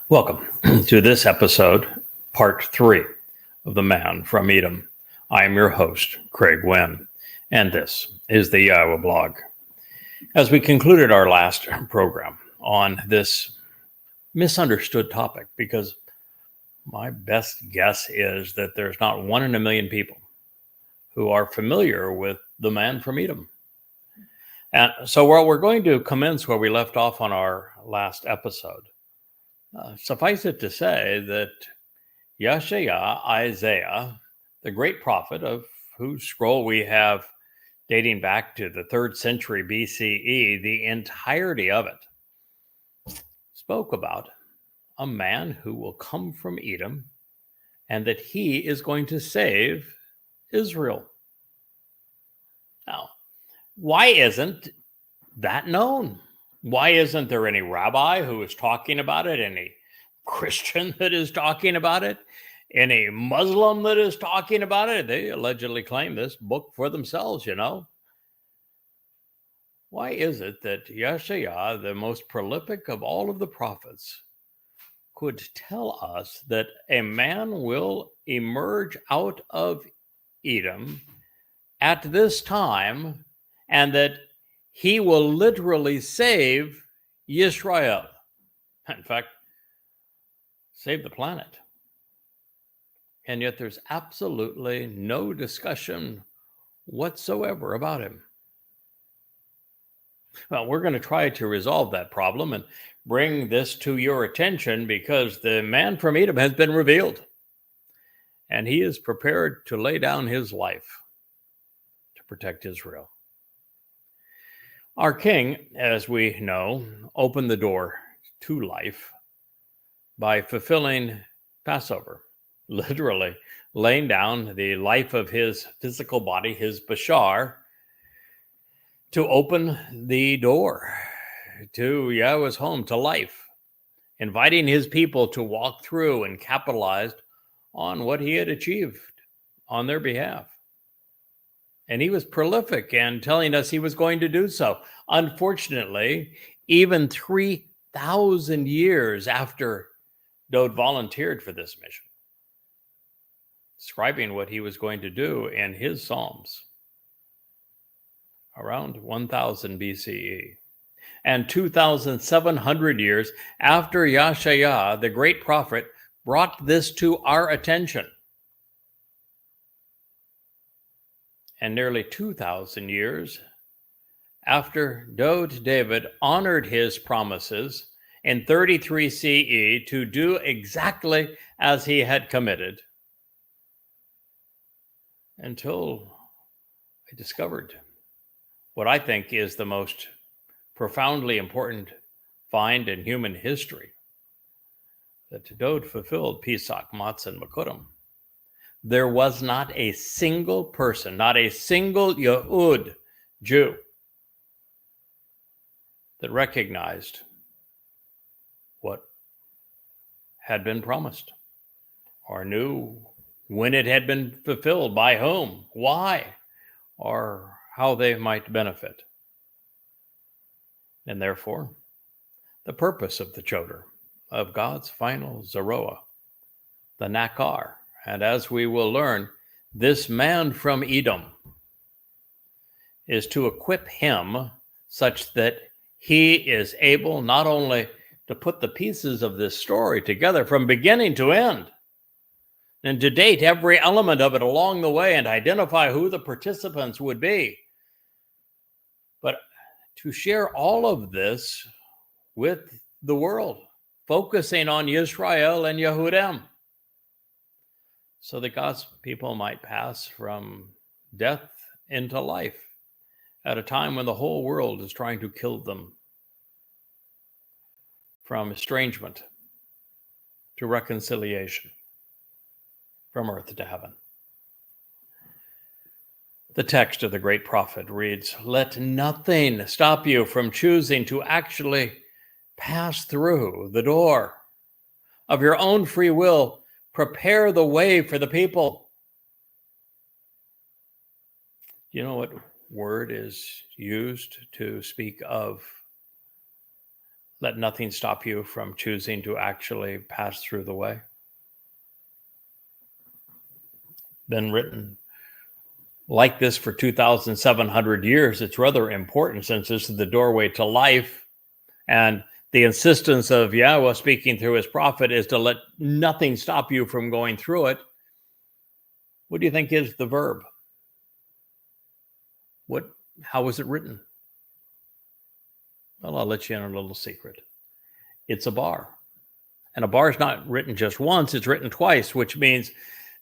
Welcome to this episode, part 3 of The Man from Edom. I am your host, Craig Winn, and this is the YAHOWAH blog. As we concluded our last program on this misunderstood topic, because my best guess is that there's not 1 in a million people who are familiar with The Man from Edom. And so we're going to commence where we left off on our last episode. Suffice it to say that Yeshaya, Isaiah, the great prophet of whose scroll we have dating back to the 3rd century BCE, the entirety of it spoke about a man who will come from Edom and that he is going to save Israel. Now, why isn't that known? Why isn't there any rabbi who is talking about it, any Christian that is talking about it, any Muslim that is talking about it? They allegedly claim this book for themselves, you know. Why is it that Yeshaya, the most prolific of all of the prophets, could tell us that a man will emerge out of Edom at this time and that he will literally save Israel? In fact, save the planet. And yet there's absolutely no discussion whatsoever about him. Well, we're going to try to resolve that problem and bring this to your attention because the man from Edom has been revealed. And he is prepared to lay down his life to protect Israel. Our king, as we know, opened the door to life by fulfilling Passover, literally laying down the life of his physical body, his bashar, to open the door to Yahweh's home, to life, inviting his people to walk through and capitalized on what he had achieved on their behalf. And he was prolific in telling us he was going to do so. Unfortunately, even 3,000 years after Dowd volunteered for this mission, describing what he was going to do in his Psalms around 1000 BCE, and 2,700 years after Yeshaya, the great prophet, brought this to our attention, and nearly 2,000 years after Dowd David honored his promises in 33 CE to do exactly as he had committed, until I discovered what I think is the most profoundly important find in human history, that Dowd fulfilled Pesach, Matzah, and Makurim. There was not a single person, not a single Yehud Jew that recognized what had been promised or knew when it had been fulfilled, by whom, why, or how they might benefit. And therefore, the purpose of the Towrah of God's final Zeroah, the Nakar, and as we will learn, this man from Edom, is to equip him such that he is able not only to put the pieces of this story together from beginning to end, and to date every element of it along the way and identify who the participants would be, but to share all of this with the world, focusing on Yisrael and Yehudim, so that God's people might pass from death into life at a time when the whole world is trying to kill them, from estrangement to reconciliation, from earth to heaven. The text of the great prophet reads, "Let nothing stop you from choosing to actually pass through the door. Of your own free will, prepare the way for the people." You know what word is used to speak of Let nothing stop you from choosing to actually pass through the way. Been written like this for 2,700 years. It's rather important since this is the doorway to life. And the insistence of Yahweh speaking through his prophet is to let nothing stop you from going through it. What do you think is the verb? How was it written? Well, I'll let you in a little secret. It's a bar. And a bar is not written just once, it's written twice, which means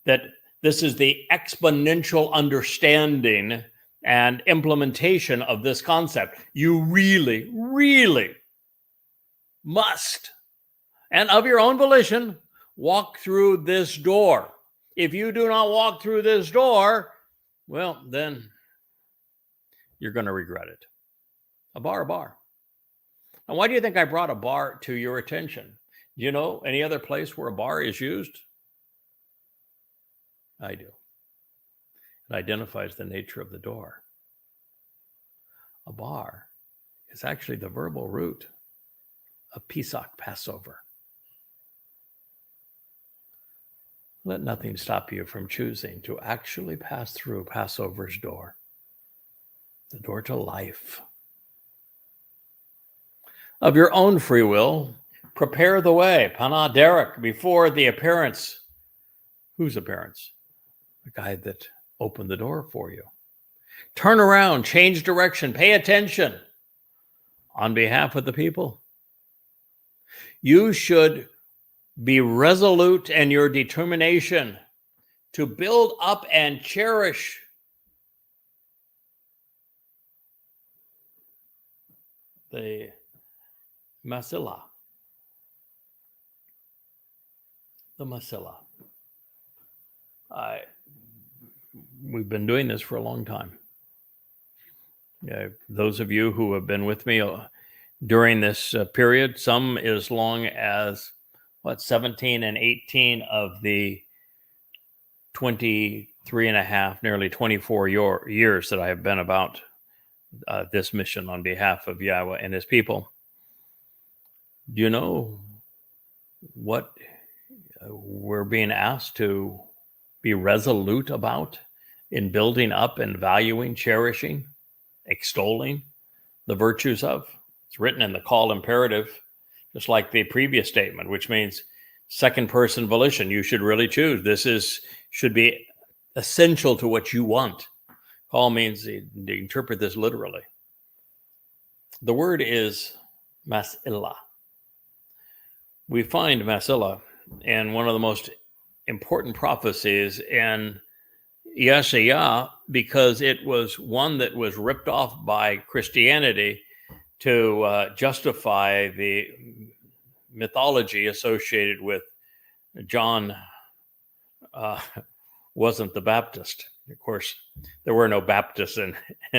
that this is the exponential understanding and implementation of this concept. You really, really must, and of your own volition, walk through this door. If you do not walk through this door, well, then you're going to regret it. A bar. And why do you think I brought a bar to your attention? Do you know any other place where a bar is used? I do. It identifies the nature of the door. A bar is actually the verbal root of Pesach, Passover. Let nothing stop you from choosing to actually pass through Passover's door, the door to life. Of your own free will, prepare the way, Panah Derek, before the appearance. Whose appearance? The guy that opened the door for you. Turn around, change direction, pay attention on behalf of the people. You should be resolute in your determination to build up and cherish the Masilah. The Masilah. We've been doing this for a long time. Those of you who have been with me during this period, some as long as 17 and 18 of the 23 and a half, nearly 24 years that I have been about this mission on behalf of Yahweh and his people. Do you know what we're being asked to be resolute about in building up and valuing, cherishing, extolling the virtues of? It's written in the call imperative, just like the previous statement, which means second person volition. You should really choose. This should be essential to what you want. Call means to interpret this literally. The word is Masilah. We find Masilah in one of the most important prophecies in Yeshaya, because it was one that was ripped off by Christianity to justify the mythology associated with John wasn't the Baptist. Of course, there were no Baptists in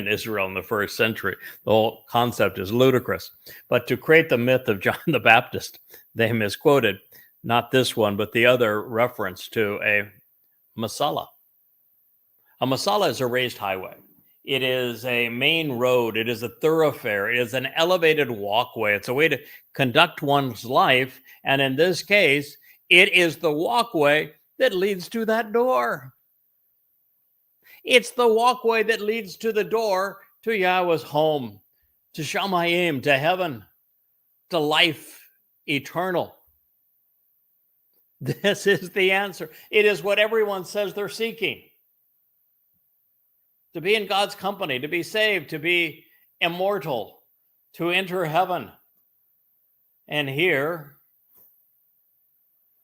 Israel in the first century. The whole concept is ludicrous. But to create the myth of John the Baptist, they misquoted not this one, but the other reference to a Masilah. A Masilah is a raised highway. It is a main road. It is a thoroughfare. It is an elevated walkway. It's a way to conduct one's life. And in this case, it is the walkway that leads to that door. It's the walkway that leads to the door to Yahweh's home, to Shamayim, to heaven, to life eternal. This is the answer. It is what everyone says they're seeking. To be in God's company, to be saved, to be immortal, to enter heaven. And here,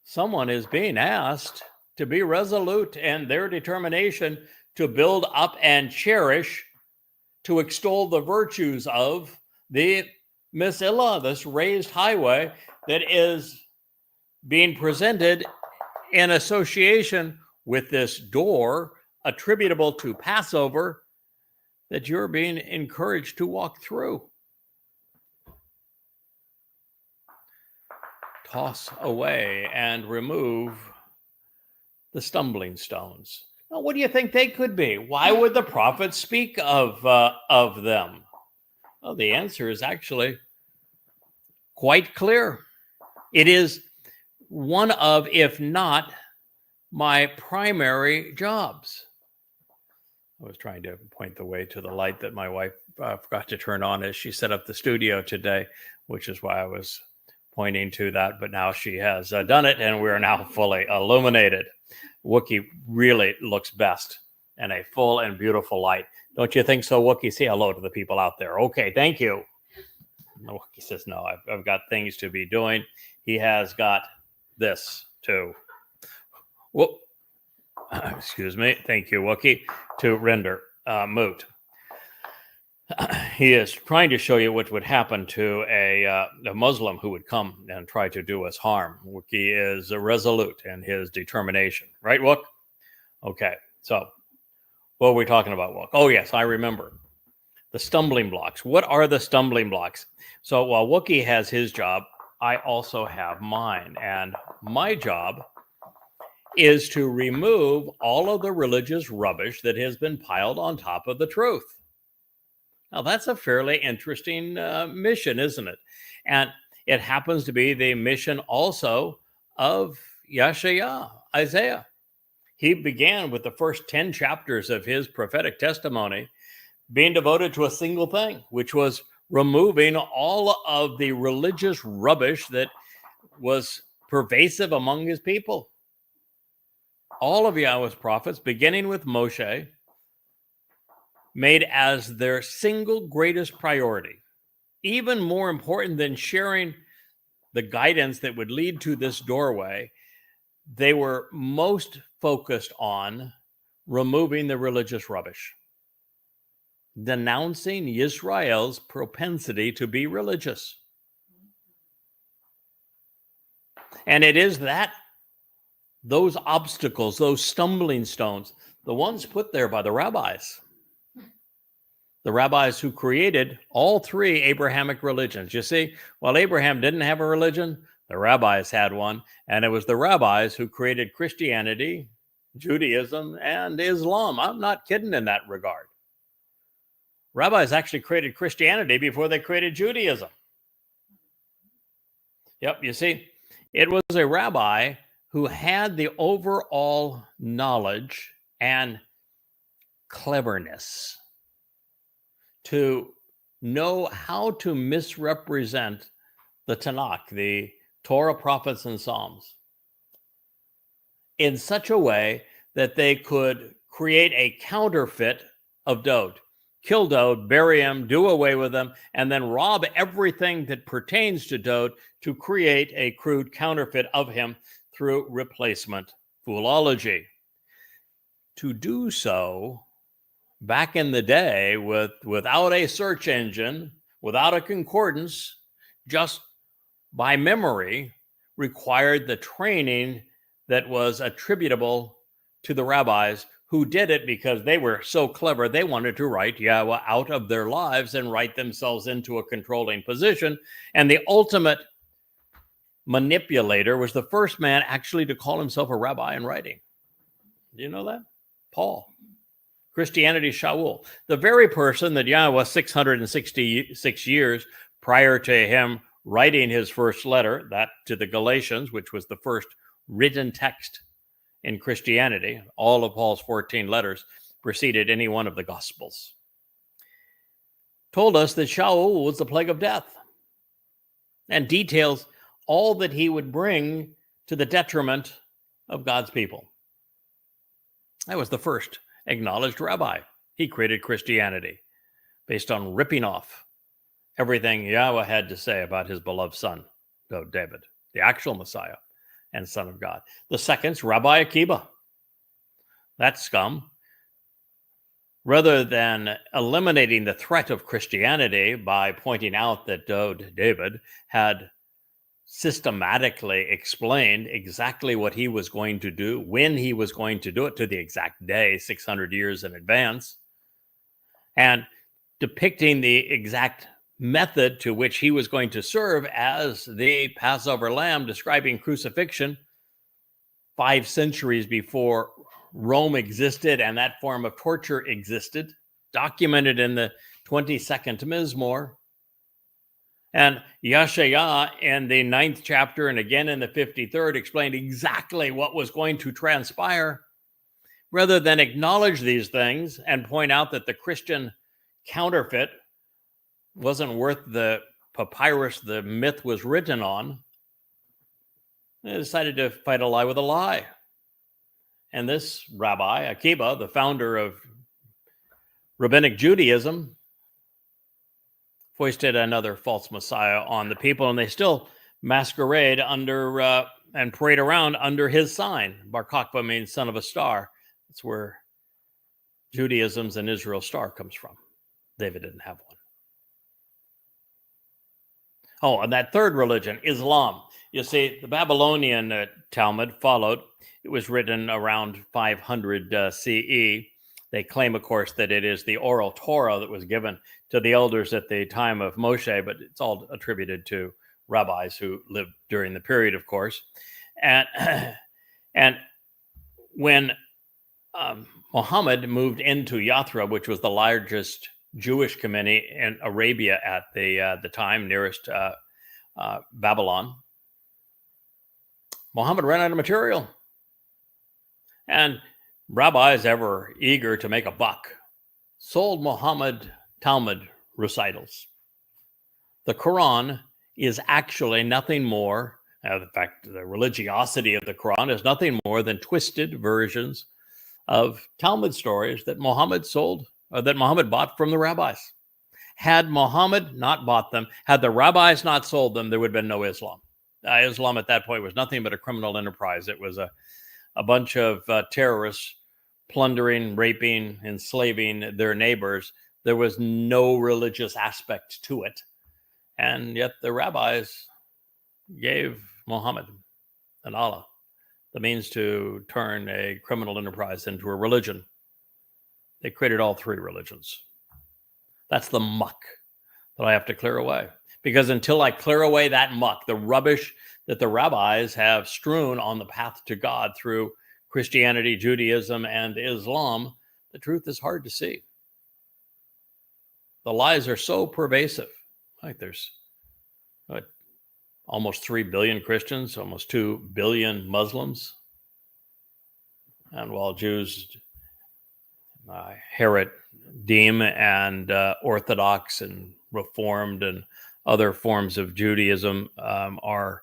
someone is being asked to be resolute in their determination to build up and cherish, to extol the virtues of the Masilah, this raised highway that is being presented in association with this door attributable to Passover that you're being encouraged to walk through. Toss away and remove the stumbling stones. Now, what do you think they could be? Why would the prophet speak of them? Well, the answer is actually quite clear. It is one of, if not my primary jobs. I was trying to point the way to the light that my wife forgot to turn on as she set up the studio today, which is why I was pointing to that. But now she has done it, and we're now fully illuminated. Wookie really looks best in a full and beautiful light. Don't you think so, Wookie? Say hello to the people out there. Okay, thank you. Wookie says, no, I've got things to be doing. He has got this too. Whoop. Excuse me. Thank you, Wookie. To render moot. He is trying to show you what would happen to a Muslim who would come and try to do us harm. Wookie is resolute in his determination. Right, Wook? Okay. So what were we talking about, Wook? Oh, yes, I remember. The stumbling blocks. What are the stumbling blocks? So while Wookie has his job, I also have mine. And my job is to remove all of the religious rubbish that has been piled on top of the truth. Now, that's a fairly interesting mission, isn't it? And it happens to be the mission also of Yeshayah, Isaiah. He began with the first 10 chapters of his prophetic testimony being devoted to a single thing, which was removing all of the religious rubbish that was pervasive among his people. All of Yahweh's prophets, beginning with Moshe, made as their single greatest priority, even more important than sharing the guidance that would lead to this doorway, they were most focused on removing the religious rubbish, denouncing Israel's propensity to be religious. And it is those obstacles, those stumbling stones, the ones put there by the rabbis who created all three Abrahamic religions. You see, while Abraham didn't have a religion, the rabbis had one, and it was the rabbis who created Christianity, Judaism, and Islam. I'm not kidding in that regard. Rabbis actually created Christianity before they created Judaism. Yep, you see, it was a rabbi who had the overall knowledge and cleverness to know how to misrepresent the Tanakh, the Torah, prophets, and Psalms, in such a way that they could create a counterfeit of Dode. Kill Dode, bury him, do away with him, and then rob everything that pertains to Dode to create a crude counterfeit of him through replacement foolology. To do so back in the day without a search engine, without a concordance, just by memory, required the training that was attributable to the rabbis who did it because they were so clever. They wanted to write Yahweh out of their lives and write themselves into a controlling position. And the ultimate manipulator was the first man actually to call himself a rabbi in writing. Do you know that? Paul. Christianity, Shaul. The very person that Yahweh 666 years prior to him writing his first letter, that to the Galatians, which was the first written text in Christianity. All of Paul's 14 letters preceded any one of the Gospels. Told us that Shaul was the plague of death and details all that he would bring to the detriment of God's people. That was the first acknowledged rabbi. He created Christianity based on ripping off everything Yahweh had to say about his beloved son, David, the actual Messiah and Son of God. The second's Rabbi Akiba. That scum, rather than eliminating the threat of Christianity by pointing out that David had systematically explained exactly what he was going to do, when he was going to do it, to the exact day, 600 years in advance, and depicting the exact method to which he was going to serve as the Passover lamb, describing crucifixion 5 centuries before Rome existed and that form of torture existed, documented in the 22nd Mizmor. And Yeshayah in the 9th chapter and again in the 53rd explained exactly what was going to transpire. Rather than acknowledge these things and point out that the Christian counterfeit wasn't worth the papyrus the myth was written on, they decided to fight a lie with a lie. And this Rabbi, Akiba, the founder of Rabbinic Judaism, foisted another false Messiah on the people, and they still masquerade under and parade around under his sign. Bar Kokhba means son of a star. That's where Judaism's and Israel's star comes from. David didn't have one. Oh, and that third religion, Islam. You see, the Babylonian Talmud followed. It was written around 500 CE. They claim, of course, that it is the oral Torah that was given to the elders at the time of Moshe, but it's all attributed to rabbis who lived during the period, of course. And when Muhammad moved into Yathrib, which was the largest Jewish community in Arabia at the time, nearest Babylon, Muhammad ran out of material. And rabbis, ever eager to make a buck, sold Muhammad Talmud recitals. The Quran is actually nothing more, in fact, the religiosity of the Quran is nothing more than twisted versions of Talmud stories that Muhammad sold, or that Muhammad bought from the rabbis. Had Muhammad not bought them, had the rabbis not sold them, there would have been no Islam. Islam at that point was nothing but a criminal enterprise. It was a bunch of terrorists plundering, raping, enslaving their neighbors. There was no religious aspect to it. And yet the rabbis gave Muhammad and Allah the means to turn a criminal enterprise into a religion. They created all three religions. That's the muck that I have to clear away. Because until I clear away that muck, the rubbish that the rabbis have strewn on the path to God through Christianity, Judaism, and Islam, the truth is hard to see. The lies are so pervasive. Like there's almost 3 billion Christians, almost 2 billion Muslims. And while Jews, Haredim, and Orthodox and Reformed and other forms of Judaism are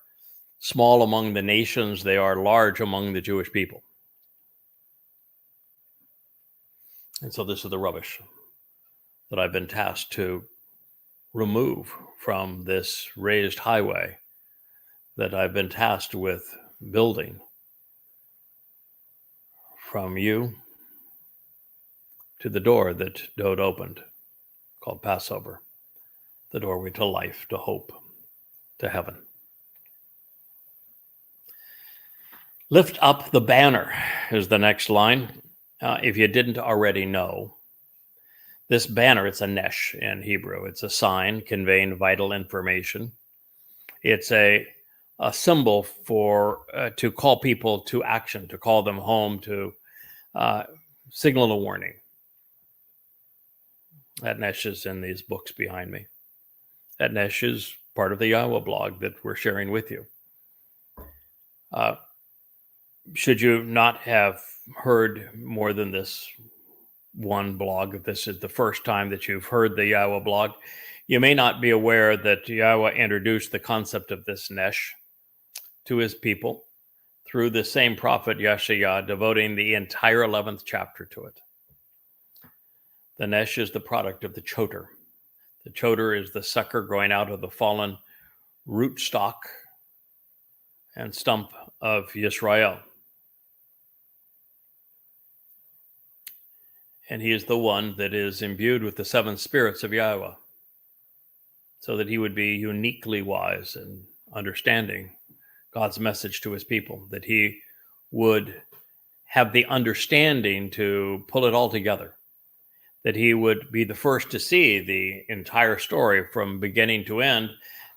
small among the nations, they are large among the Jewish people. And so this is the rubbish that I've been tasked to remove from this raised highway that I've been tasked with building from you to the door that Dode opened, called Passover, the doorway to life, to hope, to heaven. Lift up the banner is the next line. If you didn't already know, this banner, it's a nesh in Hebrew. It's a sign conveying vital information. It's a symbol for to call people to action, to call them home, to signal a warning. That nesh is in these books behind me. That nesh is part of the YAHOWAH blog that we're sharing with you. Should you not have heard more than this one blog, if this is the first time that you've heard the YAHOWAH blog, you may not be aware that YAHOWAH introduced the concept of this nesh to his people through the same prophet Yeshayah, devoting the entire 11th chapter to it. The nesh is the product of the choter. The choter is the sucker growing out of the fallen rootstock and stump of Yisrael. And he is the one that is imbued with the 7 spirits of YAHOWAH, so that he would be uniquely wise and understanding God's message to his people, that he would have the understanding to pull it all together, that he would be the first to see the entire story from beginning to end,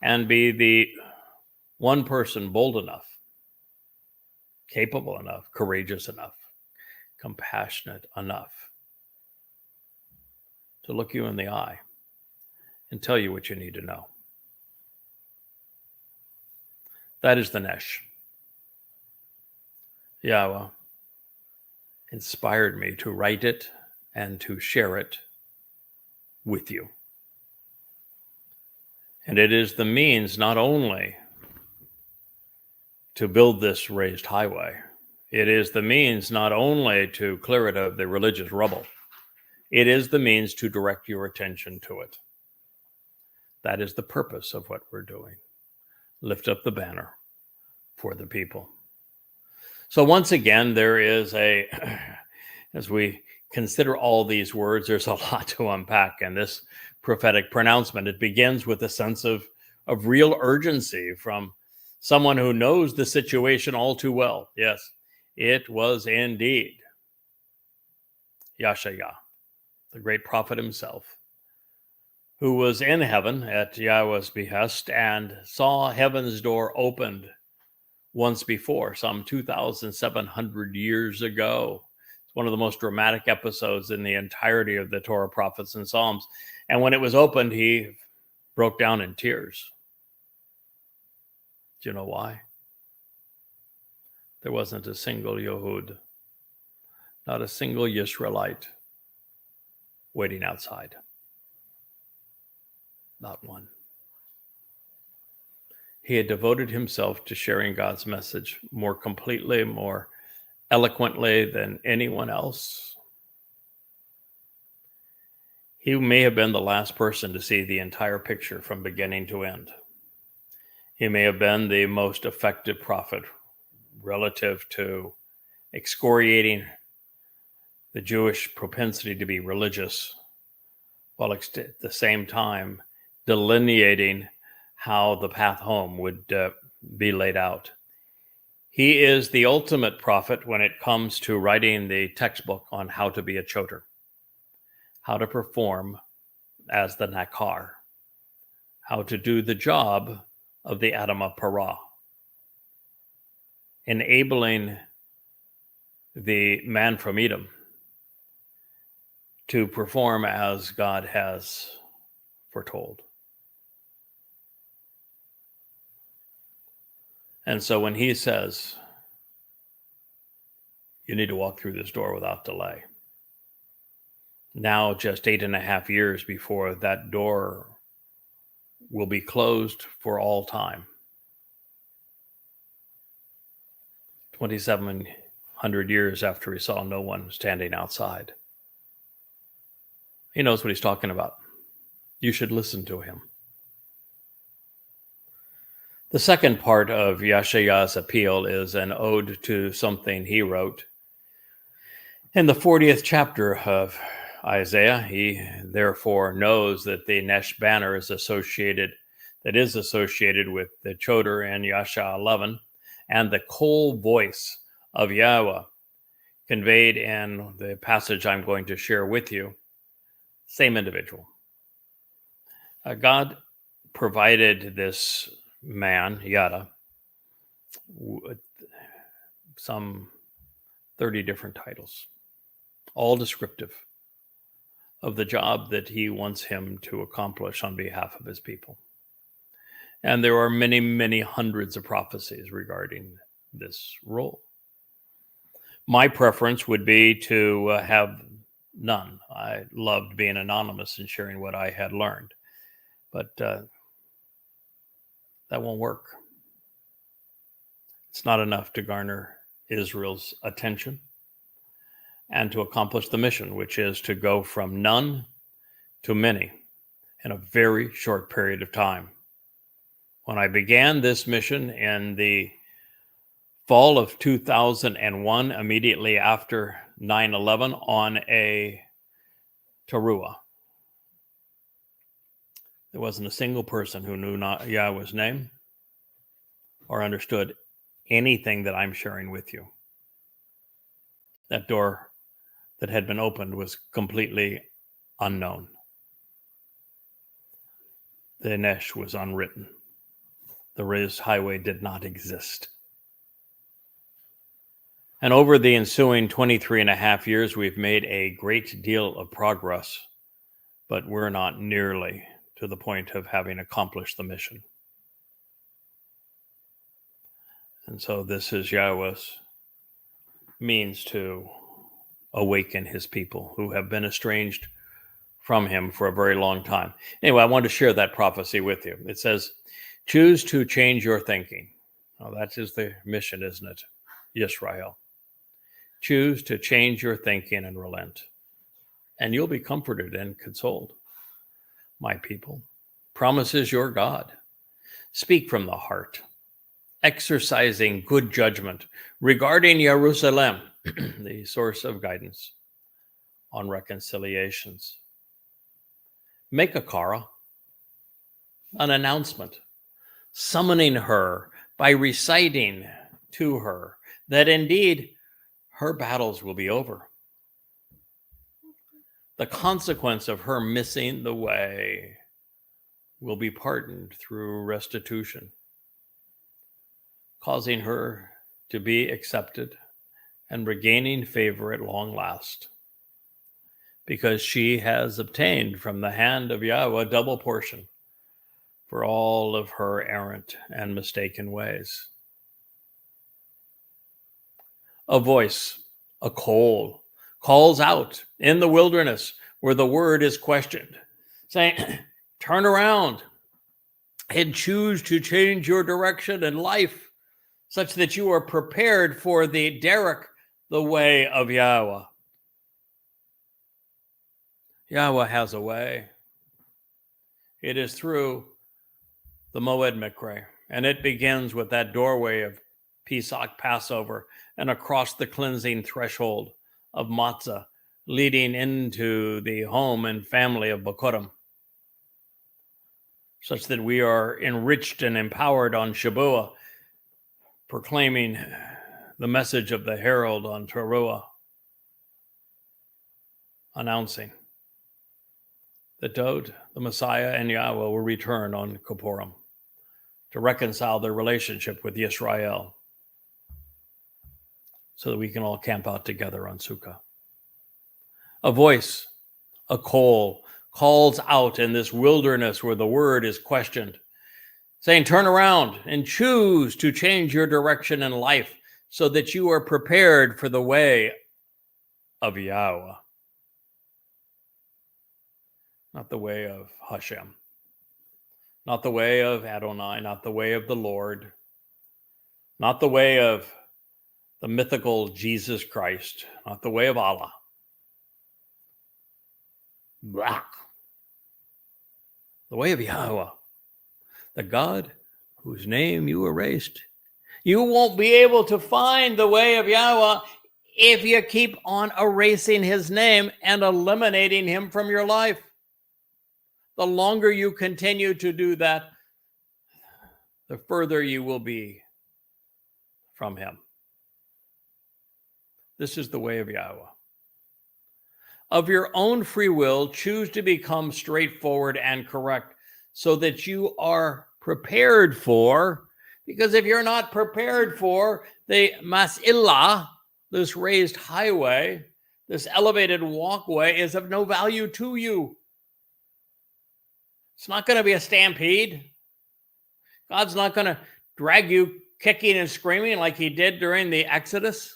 and be the one person bold enough, capable enough, courageous enough, compassionate enough to look you in the eye and tell you what you need to know. That is the Nesh. Yahowah inspired me to write it and to share it with you. And it is the means not only to build this raised highway, it is the means not only to clear it of the religious rubble, it is the means to direct your attention to it. That is the purpose of what we're doing. Lift up the banner for the people. So once again, there is as we consider all these words, there's a lot to unpack in this prophetic pronouncement. It begins with a sense of real urgency from someone who knows the situation all too well. Yes, it was indeed Yahshua, the great prophet himself, who was in heaven at Yahweh's behest and saw heaven's door opened once before, some 2,700 years ago. It's one of the most dramatic episodes in the entirety of the Torah, prophets, and Psalms. And when it was opened, he broke down in tears. Do you know why? There wasn't a single Yehud, not a single Yisraelite waiting outside. Not one. He had devoted himself to sharing God's message more completely, more eloquently than anyone else. He may have been the last person to see the entire picture from beginning to end. He may have been the most effective prophet relative to excoriating the Jewish propensity to be religious, while at the same time delineating how the path home would be laid out. He is the ultimate prophet when it comes to writing the textbook on how to be a choter, how to perform as the Nakar, how to do the job of the Adama Parah, enabling the man from Edom to perform as God has foretold. And so when he says, you need to walk through this door without delay, now just 8.5 years before that door will be closed for all time, 2,700 years after he saw no one standing outside, he knows what he's talking about. You should listen to him. The second part of Yahshua's appeal is an ode to something he wrote. In the 40th chapter of Isaiah, he therefore knows that the Nesh banner is associated with the Choter in Yahshua 11, and the coal voice of Yahowah conveyed in the passage I'm going to share with you, same individual. God provided this man, Yada, with some 30 different titles, all descriptive of the job that he wants him to accomplish on behalf of his people. And there are many, many hundreds of prophecies regarding this role. My preference would be to have none. I loved being anonymous and sharing what I had learned, but that won't work. It's not enough to garner Israel's attention and to accomplish the mission, which is to go from none to many in a very short period of time. When I began this mission in the fall of 2001, immediately after 9/11, on a Towrah, there wasn't a single person who knew Yahweh's name or understood anything that I'm sharing with you. That door that had been opened was completely unknown. The Nesh was unwritten. The raised highway did not exist. And over the ensuing 23.5 years, we've made a great deal of progress, but we're not nearly to the point of having accomplished the mission. And so this is Yahweh's means to awaken his people who have been estranged from him for a very long time. Anyway, I wanted to share that prophecy with you. It says, choose to change your thinking. Well, that is the mission, isn't it? Yisrael. Choose to change your thinking and relent, and you'll be comforted and consoled, my people. Promises your God. Speak from the heart, exercising good judgment regarding Jerusalem, the source of guidance on reconciliations. Make a kara, an announcement, summoning her by reciting to her that indeed her battles will be over. The consequence of her missing the way will be pardoned through restitution, causing her to be accepted and regaining favor at long last, because she has obtained from the hand of Yahweh a double portion for all of her errant and mistaken ways. A voice, a coal, calls out in the wilderness where the word is questioned, saying, turn around and choose to change your direction in life such that you are prepared for the derek, the way of Yahweh. Yahweh has a way. It is through the Moed Mikre, and it begins with that doorway of Pesach, Passover, and across the cleansing threshold of matzah, leading into the home and family of Bokurim, such that we are enriched and empowered on Shabuah, proclaiming the message of the herald on Towrah, announcing that Dod, the Messiah, and Yahweh will return on Kippurim to reconcile their relationship with Yisrael, so that we can all camp out together on Sukkah. A voice, a coal, calls out in this wilderness where the word is questioned, saying, turn around and choose to change your direction in life so that you are prepared for the way of Yahweh. Not the way of Hashem, not the way of Adonai, not the way of the Lord, not the way of the mythical Jesus Christ, not the way of Allah. Blah. The way of Yahweh, the God whose name you erased. You won't be able to find the way of Yahweh if you keep on erasing his name and eliminating him from your life. The longer you continue to do that, the further you will be from him. This is the way of Yahweh. Of your own free will, choose to become straightforward and correct so that you are prepared for, because if you're not prepared for the Mas'illah, this raised highway, this elevated walkway, is of no value to you. It's not going to be a stampede. God's not going to drag you kicking and screaming like he did during the Exodus.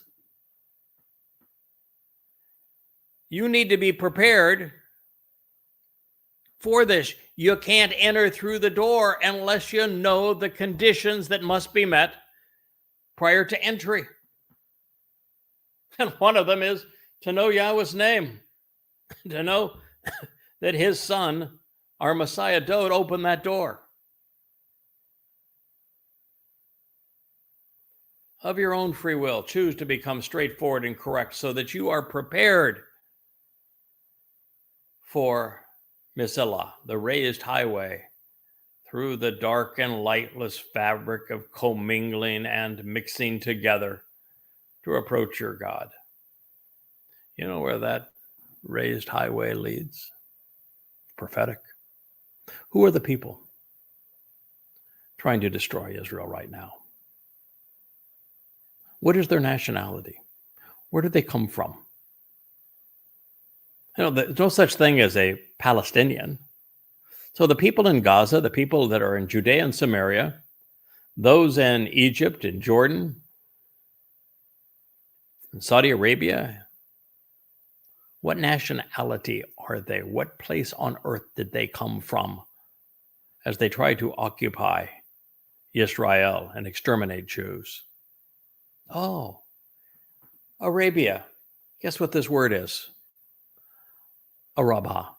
You need to be prepared for this. You can't enter through the door unless you know the conditions that must be met prior to entry. And one of them is to know Yahweh's name, to know that his son, our Messiah Dod, opened that door. Of your own free will, choose to become straightforward and correct so that you are prepared for Mas'illah, the raised highway through the dark and lightless fabric of commingling and mixing together to approach your God. You know where that raised highway leads? Prophetic. Who are the people trying to destroy Israel right now? What is their nationality? Where did they come from? You know, there's no such thing as a Palestinian. So the people in Gaza, the people that are in Judea and Samaria, those in Egypt and Jordan and Saudi Arabia, what nationality are they? What place on earth did they come from as they tried to occupy Israel and exterminate Jews? Oh, Arabia. Guess what this word is? Arabah.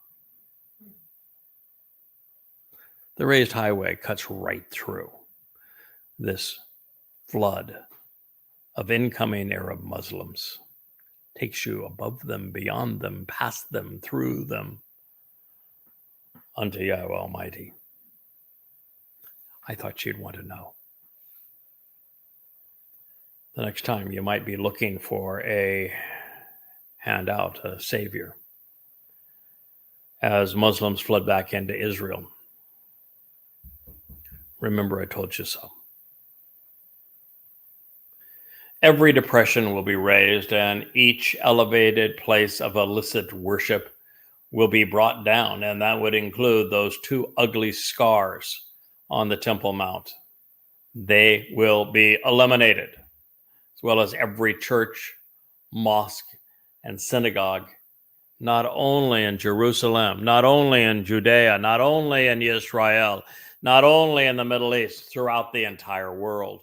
The raised highway cuts right through this flood of incoming Arab Muslims, takes you above them, beyond them, past them, through them, unto Yahweh Almighty. I thought you'd want to know. The next time you might be looking for a handout, a savior, as Muslims fled back into Israel. Remember, I told you so. Every depression will be raised, and each elevated place of illicit worship will be brought down, and that would include those two ugly scars on the Temple Mount. They will be eliminated, as well as every church, mosque, and synagogue, not only in Jerusalem, not only in Judea, not only in Israel, not only in the Middle East, throughout the entire world.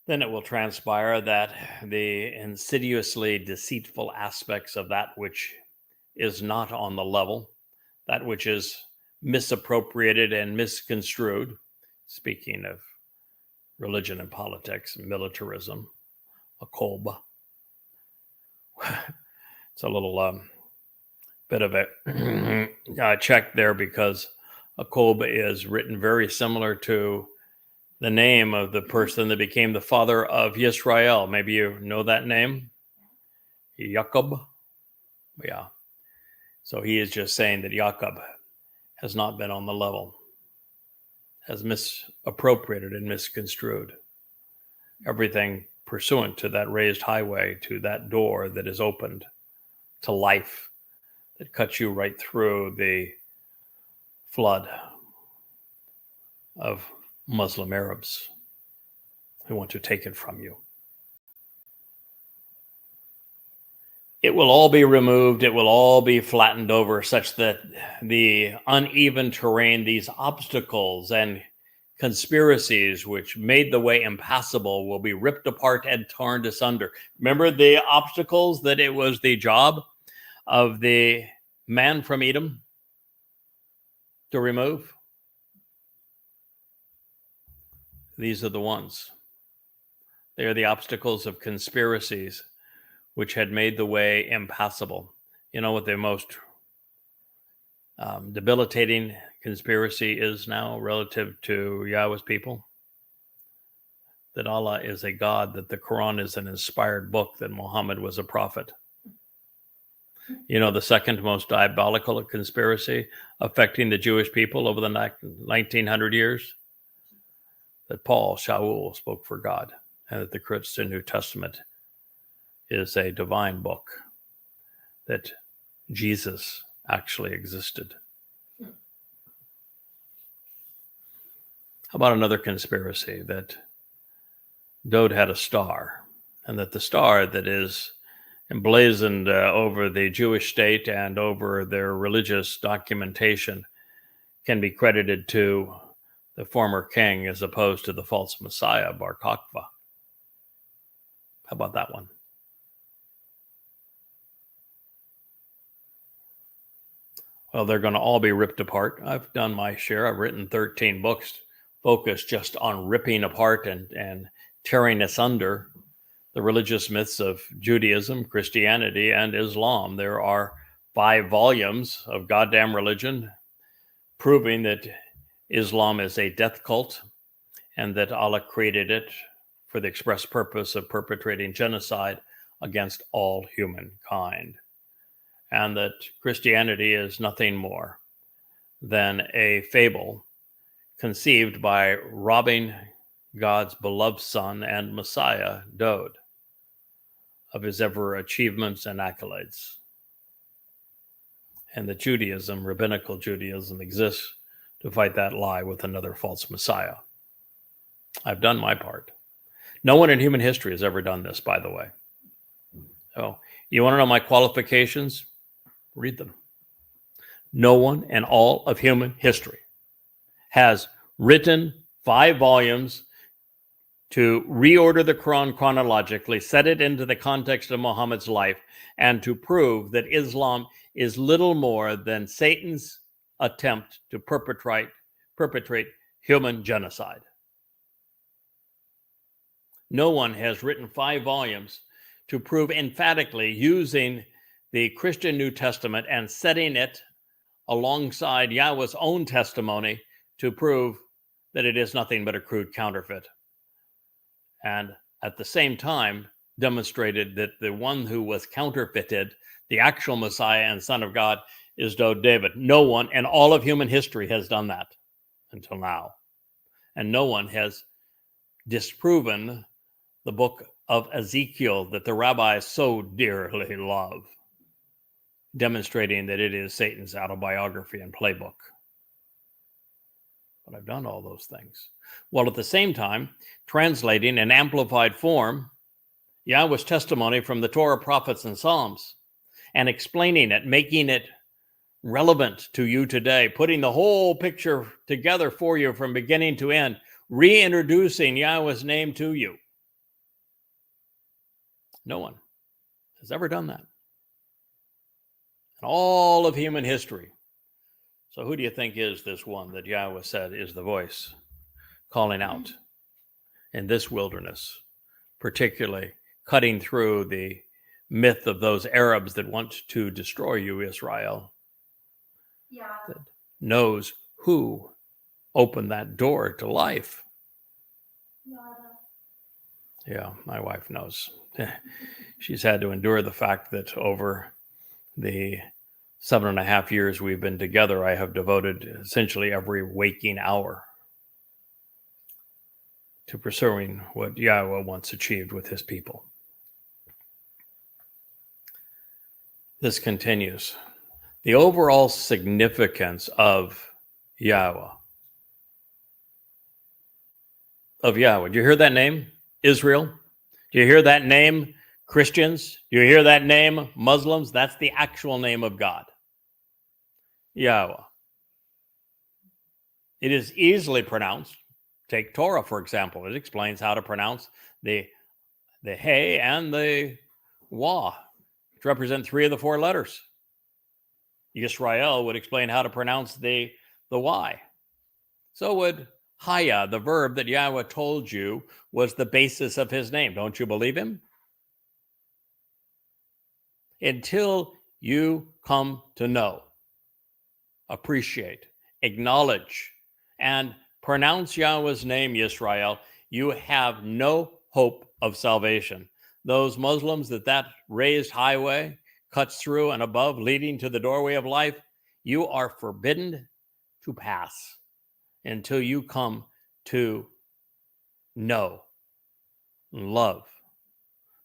Then it will transpire that the insidiously deceitful aspects of that which is not on the level, that which is misappropriated and misconstrued, speaking of religion and politics, militarism, a kolba. It's a little bit of a check there, because a kolba is written very similar to the name of the person that became the father of Yisrael. Maybe you know that name, Jacob. Yeah. So he is just saying that Jacob has not been on the level, has misappropriated and misconstrued everything pursuant to that raised highway, to that door that is opened to life, that cuts you right through the flood of Muslim Arabs who want to take it from you. It will all be removed. It will all be flattened over, such that the uneven terrain, these obstacles and conspiracies which made the way impassable, will be ripped apart and torn asunder. Remember the obstacles that it was the job of the man from Edom to remove? These are the ones. They are the obstacles of conspiracies which had made the way impassable. You know what the most debilitating conspiracy is now relative to Yahweh's people? That Allah is a God, that the Quran is an inspired book, that Muhammad was a prophet. You know, the second most diabolical conspiracy affecting the Jewish people over the 1900 years? That Paul, Shaul, spoke for God, and that the Christian New Testament is a divine book, that Jesus actually existed. How about another conspiracy, that Dode had a star, and that the star that is emblazoned over the Jewish state and over their religious documentation can be credited to the former king as opposed to the false Messiah, Bar Kokhba? How about that one? Well, they're going to all be ripped apart. I've done my share. I've written 13 books focused just on ripping apart and tearing asunder the religious myths of Judaism, Christianity, and Islam. There are 5 volumes of goddamn religion proving that Islam is a death cult, and that Allah created it for the express purpose of perpetrating genocide against all humankind, and that Christianity is nothing more than a fable conceived by robbing God's beloved son and Messiah, Dode, of his ever achievements and accolades. and that Judaism, rabbinical Judaism, exists to fight that lie with another false Messiah. I've done my part. No one in human history has ever done this, by the way. So, you want to know my qualifications? Read them. No one in all of human history has written 5 volumes to reorder the Quran chronologically, set it into the context of Muhammad's life, and to prove that Islam is little more than Satan's attempt to perpetrate human genocide. No one has written 5 volumes to prove emphatically, using the Christian New Testament and setting it alongside Yahweh's own testimony, to prove that it is nothing but a crude counterfeit. And at the same time, demonstrated that the one who was counterfeited, the actual Messiah and Son of God, is David. No one in all of human history has done that until now. And no one has disproven the book of Ezekiel that the rabbis so dearly love, demonstrating that it is Satan's autobiography and playbook. But I've done all those things, while at the same time translating in amplified form Yahweh's testimony from the Torah, prophets, and Psalms, and explaining it, making it relevant to you today, putting the whole picture together for you from beginning to end, reintroducing Yahweh's name to you. No one has ever done that in all of human history. So who do you think is this one that Yahweh said is the voice calling out in this wilderness, particularly cutting through the myth of those Arabs that want to destroy you, Israel? Yeah. That knows who opened that door to life. Yeah, my wife knows. She's had to endure the fact that over the 7.5 years we've been together, I have devoted essentially every waking hour to pursuing what Yahweh once achieved with his people. This continues. The overall significance of Yahweh. Do you hear that name, Israel? Do you hear that name, Christians? Do you hear that name, Muslims? That's the actual name of God, Yahweh. It is easily pronounced. Take Torah, for example. It explains how to pronounce the Hey and the Wah, which represent 3 of the 4 letters. Yisrael would explain how to pronounce the Y. So would Haya, the verb that Yahweh told you was the basis of his name. Don't you believe him? Until you come to know, appreciate, acknowledge, and pronounce Yahweh's name, Yisrael, you have no hope of salvation. Those Muslims that raised highway cuts through and above, leading to the doorway of life, you are forbidden to pass until you come to know, love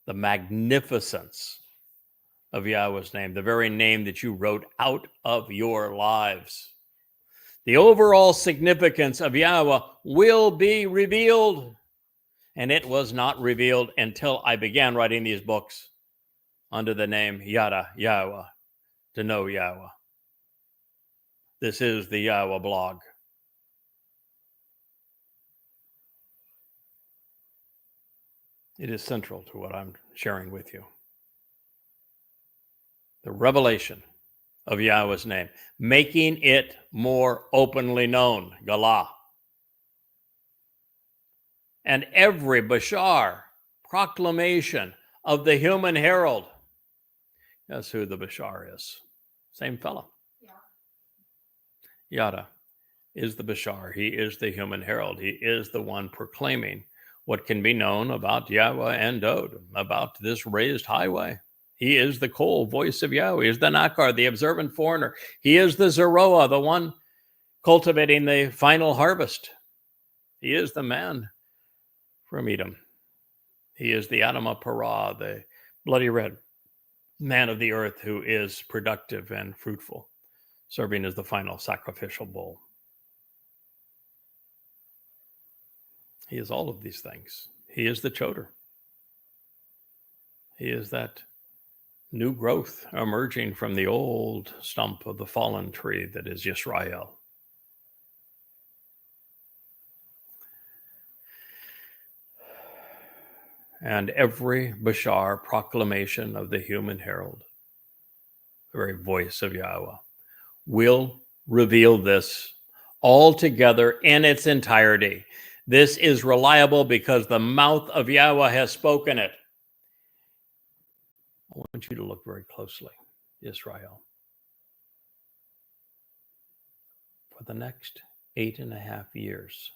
the magnificence of Yahweh's name, the very name that you wrote out of your lives. The overall significance of Yahweh will be revealed, and it was not revealed until I began writing these books under the name Yada Yahowah, to know Yahweh. This is the YAHOWAH blog. It is central to what I'm sharing with you. The revelation of Yahweh's name, making it more openly known, Galah. And every bashar, proclamation of the human herald. Guess who the bashar is? Same fella. Yeah. Yada is the bashar. He is the human herald. He is the one proclaiming what can be known about Yahweh and Dod, about this raised highway. He is the Kol, voice of Yahweh. He is the Nakar, the observant foreigner. He is the Zeroah, the one cultivating the final harvest. He is the man from Edom. He is the Adamah Parah, the bloody red man of the earth who is productive and fruitful. serving as the final sacrificial bull. He is all of these things. He is the choder. He is that new growth emerging from the old stump of the fallen tree that is Yisrael. And every Bashar proclamation of the human herald, the very voice of Yahowah, will reveal this all together in its entirety. This is reliable because the mouth of Yahowah has spoken it. I want you to look very closely, Israel. For the next 8.5 years,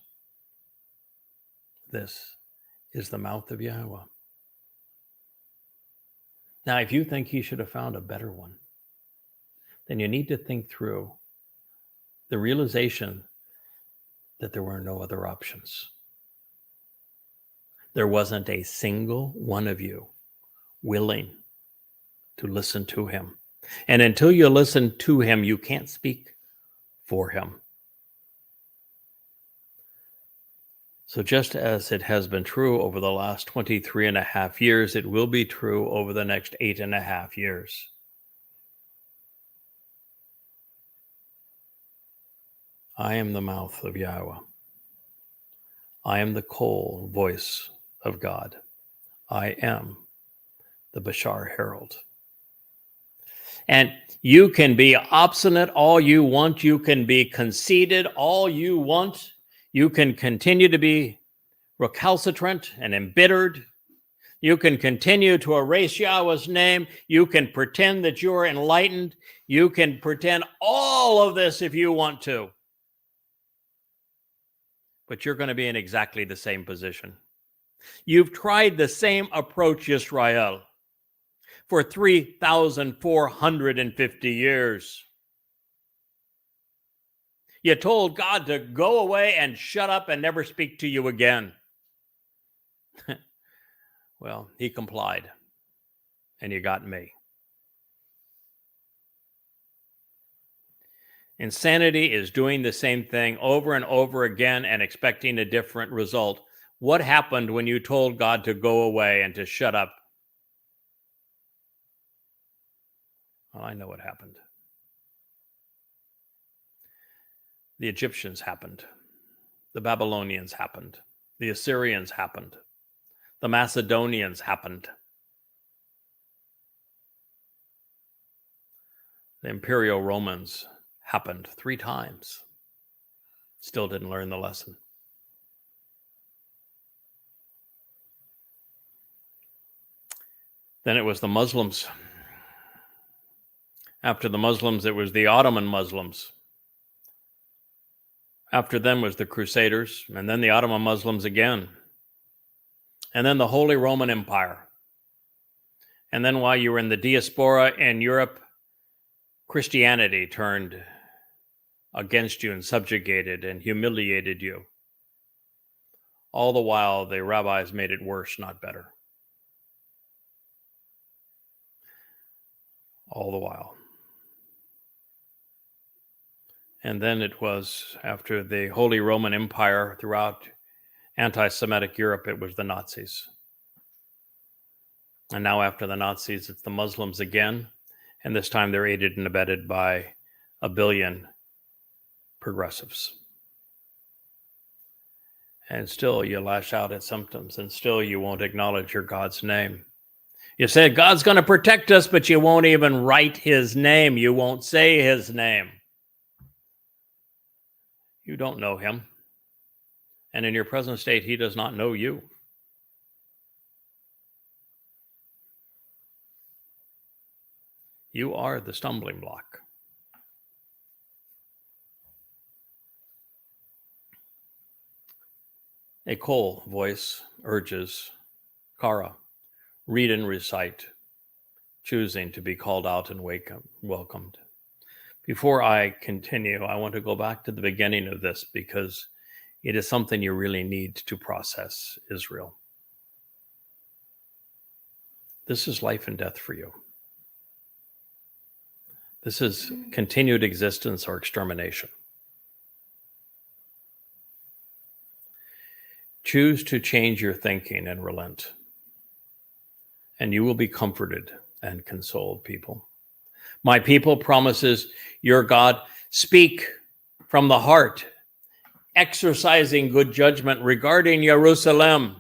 this is the mouth of Yahowah. Now, if you think he should have found a better one, then you need to think through the realization that there were no other options. There wasn't a single one of you willing to listen to him. And until you listen to him, you can't speak for him. So just as it has been true over the last 23.5 years, it will be true over the next 8.5 years. I am the mouth of Yahowah. I am the Kol voice of God. I am the Bashar herald. And you can be obstinate all you want. You can be conceited all you want. You can continue to be recalcitrant and embittered. You can continue to erase Yahweh's name. You can pretend that you're enlightened. You can pretend all of this if you want to. But you're going to be in exactly the same position. You've tried the same approach, Israel, for 3,450 years. You told God to go away and shut up and never speak to you again. Well, he complied, and you got me. Insanity is doing the same thing over and over again and expecting a different result. What happened when you told God to go away and to shut up? Well, I know what happened. The Egyptians happened. The Babylonians happened. The Assyrians happened. The Macedonians happened. The Imperial Romans happened 3 times. Still didn't learn the lesson. Then it was the Muslims. After the Muslims, it was the Ottoman Muslims. After them was the Crusaders, and then the Ottoman Muslims again. And then the Holy Roman Empire. And then while you were in the diaspora in Europe, Christianity turned against you and subjugated and humiliated you. All the while, the rabbis made it worse, not better. All the while. And then it was after the Holy Roman Empire throughout anti-Semitic Europe, it was the Nazis. And now after the Nazis, it's the Muslims again. And this time they're aided and abetted by 1 billion progressives. And still you lash out at symptoms, and still you won't acknowledge your God's name. You said God's going to protect us, but you won't even write his name. You won't say his name. You don't know him. And in your present state, he does not know you. You are the stumbling block. A Kol voice urges Kara, read and recite, choosing to be called out and welcomed. Before I continue, I want to go back to the beginning of this because it is something you really need to process, Israel. This is life and death for you. This is continued existence or extermination. Choose to change your thinking and relent, and you will be comforted and consoled, people. My people, promises your God, speak from the heart, exercising good judgment regarding Jerusalem,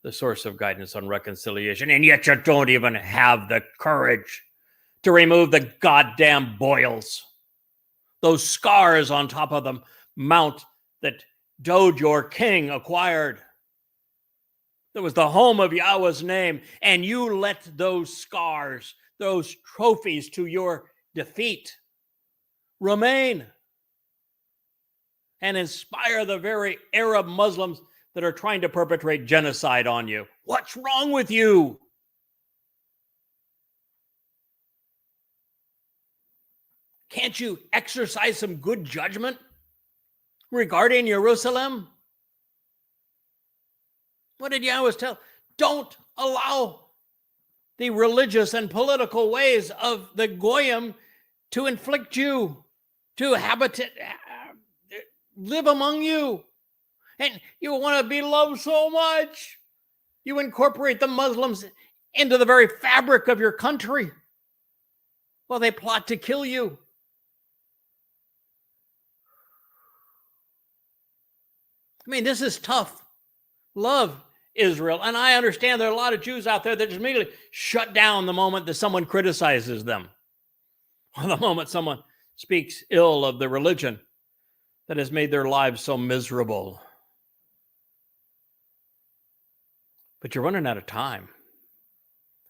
the source of guidance on reconciliation, and yet you don't even have the courage to remove the goddamn boils, those scars on top of the mount that Dode, your king, acquired. That was the home of Yahweh's name, and you let those scars, those trophies to your defeat, remain and inspire the very Arab Muslims that are trying to perpetrate genocide on you. What's wrong with you? Can't you exercise some good judgment regarding Jerusalem? What did Yahweh tell? Don't allow the religious and political ways of the Goyim to inflict you, to live among you. And you want to be loved so much. You incorporate the Muslims into the very fabric of your country. Well, they plot to kill you. I mean, this is tough. Love Israel. And I understand there are a lot of Jews out there that just immediately shut down the moment that someone criticizes them, or the moment someone speaks ill of the religion that has made their lives so miserable. But you're running out of time,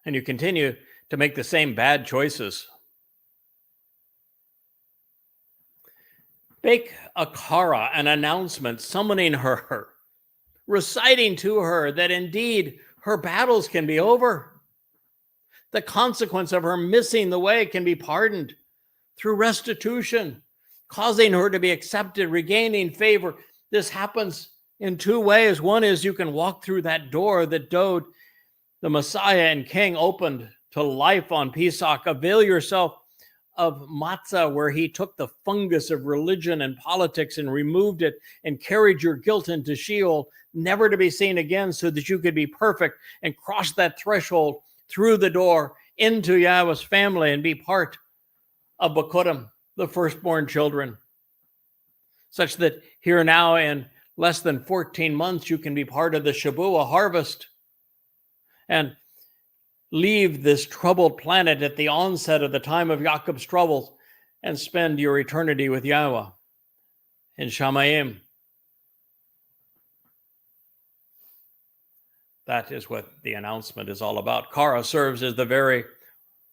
and you continue to make the same bad choices. Make a kara, an announcement, summoning her, reciting to her that indeed her battles can be over. The consequence of her missing the way can be pardoned through restitution, causing her to be accepted, regaining favor. This happens in two ways. One is you can walk through that door that Dode, the Messiah and King, opened to life on Pesach. Avail yourself of matzah, where he took the fungus of religion and politics and removed it and carried your guilt into Sheol, never to be seen again, so that you could be perfect and cross that threshold through the door into Yahweh's family and be part of Bakurim, the firstborn children, such that here now in less than 14 months, you can be part of the Shabuah harvest and leave this troubled planet at the onset of the time of Jacob's troubles and spend your eternity with Yahweh in Shamayim. That is what the announcement is all about. Kara serves as the very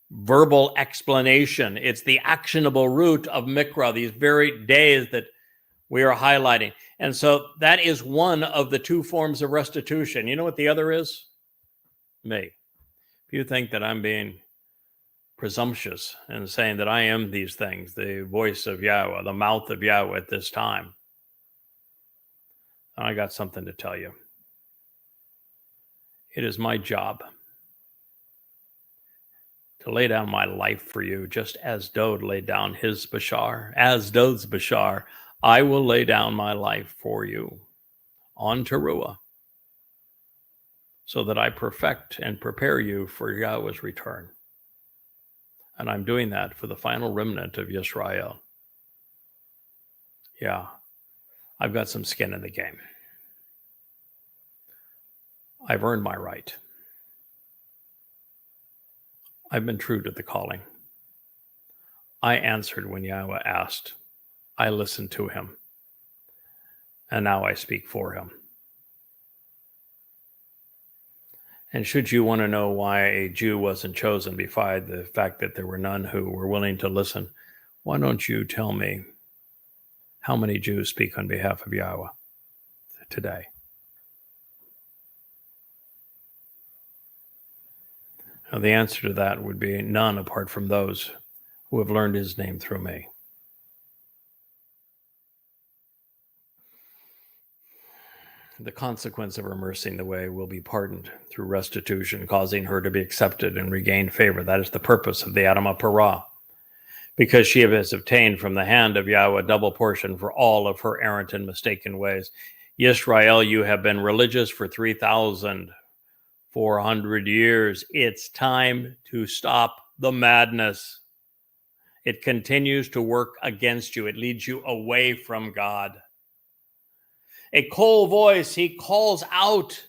verbal explanation. It's the actionable root of Mikra, these very days that we are highlighting. And so that is one of the two forms of restitution. You know what the other is? Me. If you think that I'm being presumptuous and saying that I am these things, the voice of Yahweh, the mouth of Yahweh at this time, I got something to tell you. It is my job to lay down my life for you, just as Dode laid down his Bashar. As Dode's Bashar, I will lay down my life for you on Towrah, so that I perfect and prepare you for Yahweh's return. And I'm doing that for the final remnant of Yisrael. Yeah, I've got some skin in the game. I've earned my right. I've been true to the calling. I answered when Yahweh asked. I listened to him. And now I speak for him. And should you want to know why a Jew wasn't chosen, beside the fact that there were none who were willing to listen, why don't you tell me how many Jews speak on behalf of Yahweh today? Now, the answer to that would be none, apart from those who have learned his name through me. The consequence of her mercying the way will be pardoned through restitution, causing her to be accepted and regain favor. That is the purpose of the Adam Parah. because she has obtained from the hand of Yahweh double portion for all of her errant and mistaken ways. Yisrael, you have been religious for 3,400 years. It's time to stop the madness. It continues to work against you. It leads you away from God. A cold voice, he calls out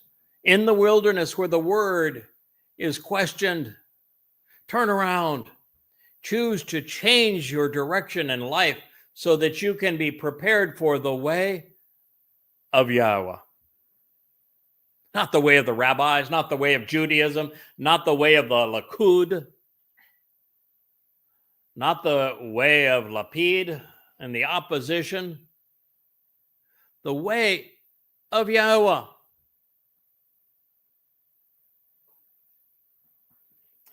in the wilderness where the word is questioned. Turn around. Choose to change your direction in life so that you can be prepared for the way of Yahweh. Not the way of the rabbis, not the way of Judaism, not the way of the Likud, not the way of Lapid and the opposition. The way of Yahweh.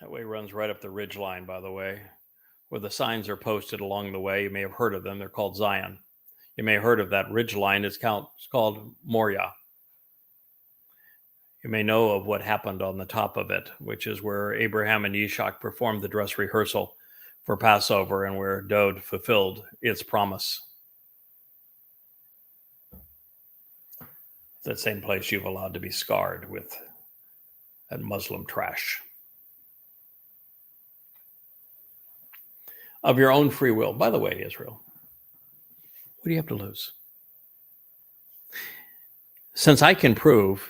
That way runs right up the ridge line, by the way, where the signs are posted along the way. You may have heard of them. They're called Zion. You may have heard of that ridge line. It's called Moriah. You may know of what happened on the top of it, which is where Abraham and Ishak performed the dress rehearsal for Passover and where Dod fulfilled its promise. That same place you've allowed to be scarred with that Muslim trash. Of your own free will. By the way, Israel, what do you have to lose? Since I can prove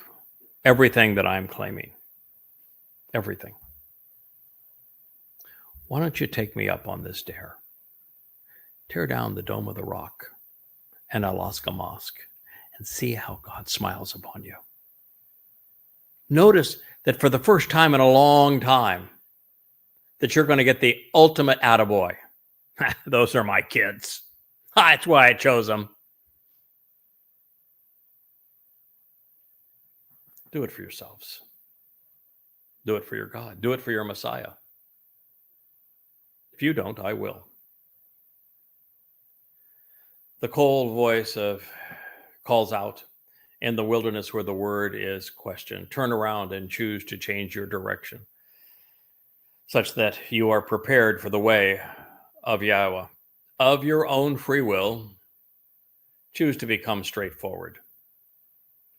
everything that I'm claiming, everything, why don't you take me up on this dare? Tear down the Dome of the Rock and Alaska Mosque and see how God smiles upon you. Notice that for the first time in a long time, that you're going to get the ultimate attaboy. Those are my kids. That's why I chose them. Do it for yourselves. Do it for your God. Do it for your Messiah. If you don't, I will. The cold voice calls out in the wilderness where the word is questioned. Turn around and choose to change your direction, such that you are prepared for the way of Yahweh. Of your own free will, choose to become straightforward.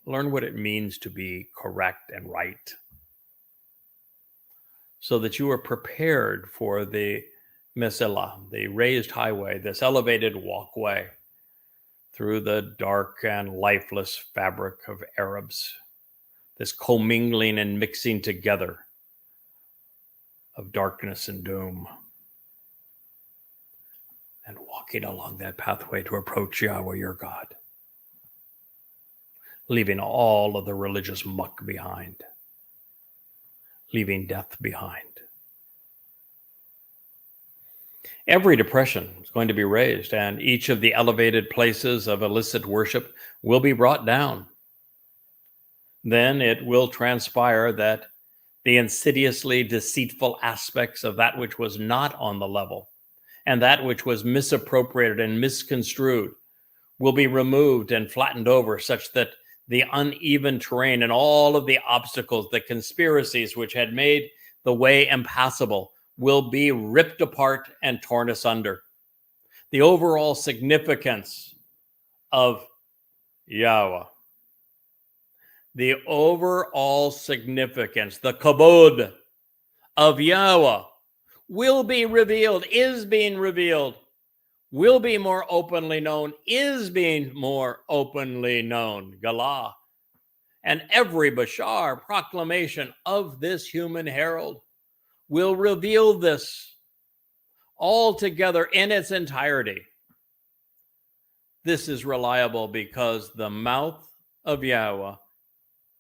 Learn what it means to be correct and right, so that you are prepared for the Mesilah, the raised highway, this elevated walkway through the dark and lifeless fabric of Arabs, this commingling and mixing together of darkness and doom, and walking along that pathway to approach Yahweh your God, leaving all of the religious muck behind, leaving death behind. Every depression is going to be raised, and each of the elevated places of illicit worship will be brought down. Then it will transpire that the insidiously deceitful aspects of that which was not on the level and that which was misappropriated and misconstrued will be removed and flattened over, such that the uneven terrain and all of the obstacles, the conspiracies which had made the way impassable, will be ripped apart and torn asunder. The overall significance of Yahweh, the overall significance, the kabod of Yahweh will be revealed, is being revealed, will be more openly known, is being more openly known. Galah. And every bashar, proclamation of this human herald, will reveal this all together in its entirety. This is reliable because the mouth of Yahweh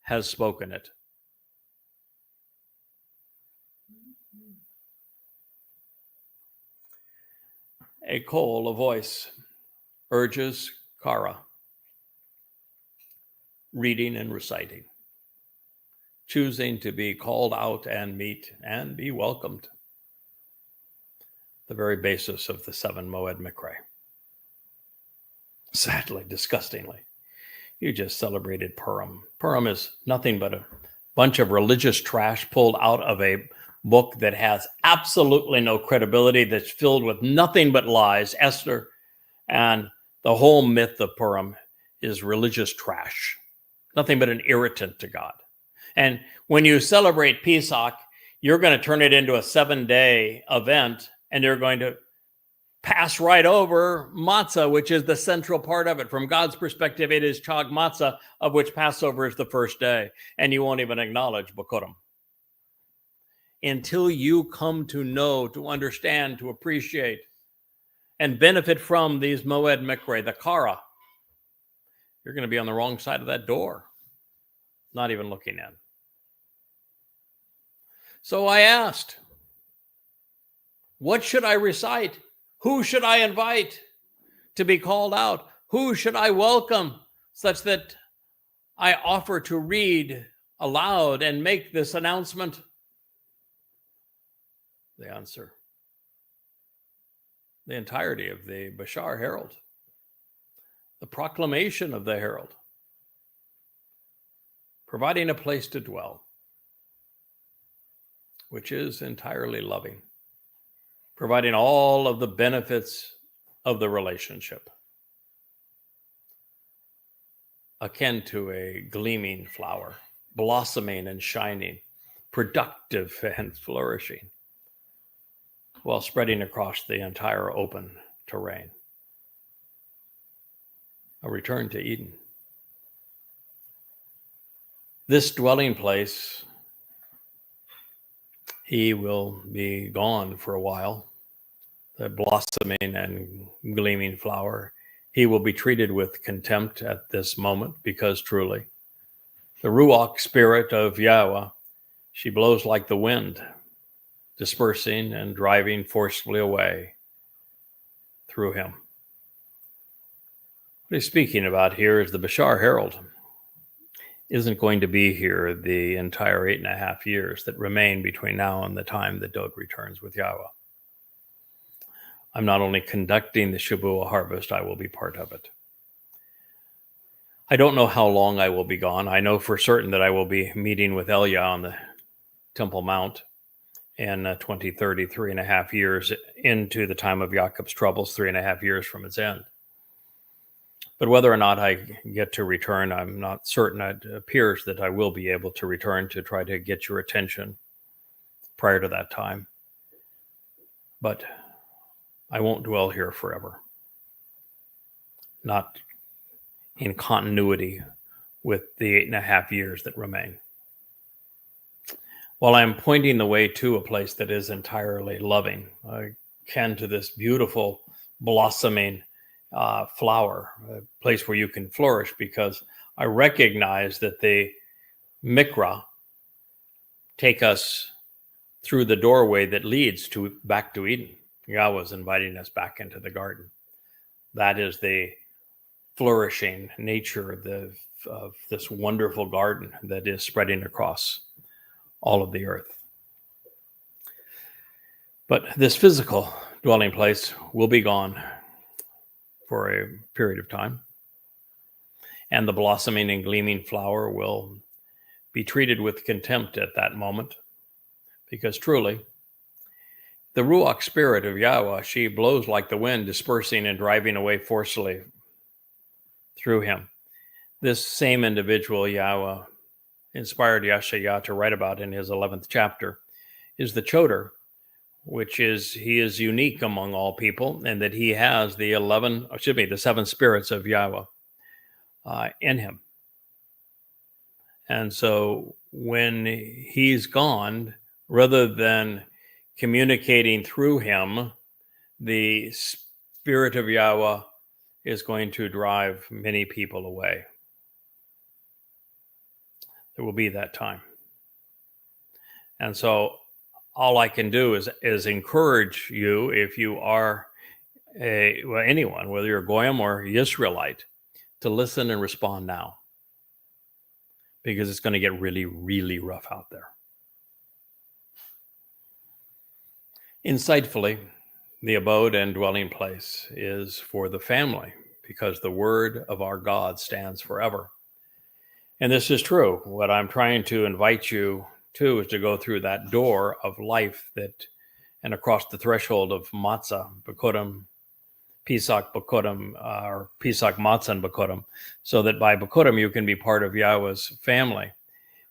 has spoken it. A call, a voice, urges Kara, reading and reciting, choosing to be called out and meet and be welcomed. The very basis of the 7 Moed Mikre. Sadly, disgustingly, you just celebrated Purim. Purim is nothing but a bunch of religious trash pulled out of a book that has absolutely no credibility, that's filled with nothing but lies. Esther and the whole myth of Purim is religious trash, nothing but an irritant to God. And when you celebrate Pesach, you're going to turn it into a 7-day event, and you're going to pass right over matzah, which is the central part of it. From God's perspective, it is Chag Matzah, of which Passover is the first day, and you won't even acknowledge Bikurim. Until you come to know, to understand, to appreciate, and benefit from these Moed Mikre, the Kara, you're going to be on the wrong side of that door, not even looking in. So I asked, what should I recite? Who should I invite to be called out? Who should I welcome such that I offer to read aloud and make this announcement? The answer: the entirety of the Bashar Herald, the proclamation of the Herald, providing a place to dwell, which is entirely loving, providing all of the benefits of the relationship, akin to a gleaming flower, blossoming and shining, productive and flourishing, while spreading across the entire open terrain. A return to Eden. This dwelling place, he will be gone for a while. The blossoming and gleaming flower, he will be treated with contempt at this moment, because truly, the Ruach spirit of Yahowah, she blows like the wind, dispersing and driving forcefully away through him. What he's speaking about here is the Bashar Herald isn't going to be here the entire 8.5 years that remain between now and the time that Dog returns with Yahowah. I'm not only conducting the Shavua harvest, I will be part of it. I don't know how long I will be gone. I know for certain that I will be meeting with Elia on the Temple Mount in 2030, 3.5 years into the time of Jacob's troubles, 3.5 years from its end. But whether or not I get to return, I'm not certain. It appears that I will be able to return to try to get your attention prior to that time. But I won't dwell here forever. Not in continuity with the 8.5 years that remain. While I'm pointing the way to a place that is entirely loving, akin to this beautiful blossoming flower, a place where you can flourish, because I recognize that the Mikra take us through the doorway that leads back to Eden. Yahweh is inviting us back into the garden. That is the flourishing nature of this wonderful garden that is spreading across all of the earth. But this physical dwelling place will be gone for a period of time, and the blossoming and gleaming flower will be treated with contempt at that moment, because truly, the Ruach spirit of Yahowah, she blows like the wind, dispersing and driving away forcefully through him. This same individual Yahowah inspired Yeshayah to write about in his 11th chapter is the Choder, which is, he is unique among all people, and that he has the 7 spirits of Yahowah in him. And so when he's gone, rather than communicating through him, the spirit of Yahowah is going to drive many people away. There will be that time. And so all I can do is encourage you, if you are anyone, whether you're Goyim or Yisraelite, to listen and respond now, because it's going to get really, really rough out there. Insightfully, the abode and dwelling place is for the family, because the word of our God stands forever. And this is true. What I'm trying to invite you too, is to go through that door of life and across the threshold of matzah, Bekurim, Pesach Bekurim, or Pesach Matzah and Bekurim, so that by Bekurim you can be part of Yahweh's family.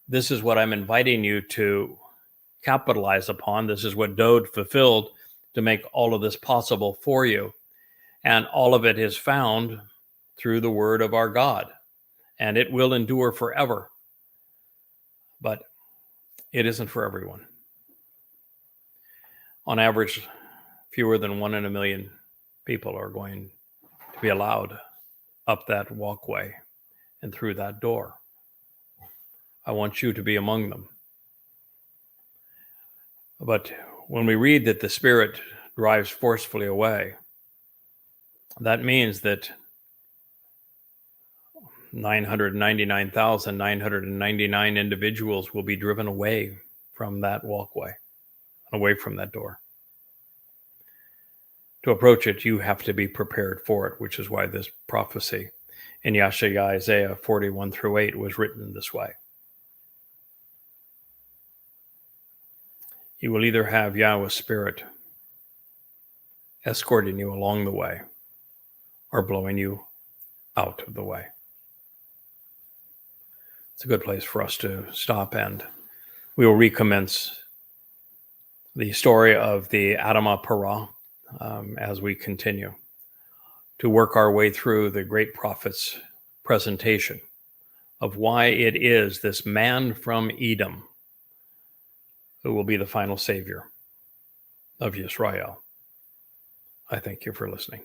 This is what I'm inviting you to capitalize upon. This is what Dode fulfilled to make all of this possible for you. And all of it is found through the word of our God. And it will endure forever. But it isn't for everyone. On average, fewer than 1 in a million people are going to be allowed up that walkway and through that door. I want you to be among them. But when we read that the Spirit drives forcefully away, that means that 999,999 individuals will be driven away from that walkway, away from that door. To approach it, you have to be prepared for it, which is why this prophecy in Isaiah 41-8 was written this way. You will either have Yahweh's Spirit escorting you along the way or blowing you out of the way. It's a good place for us to stop, and we will recommence the story of the Adamah Parah as we continue to work our way through the great prophet's presentation of why it is this man from Edom who will be the final savior of Yisrael. I thank you for listening.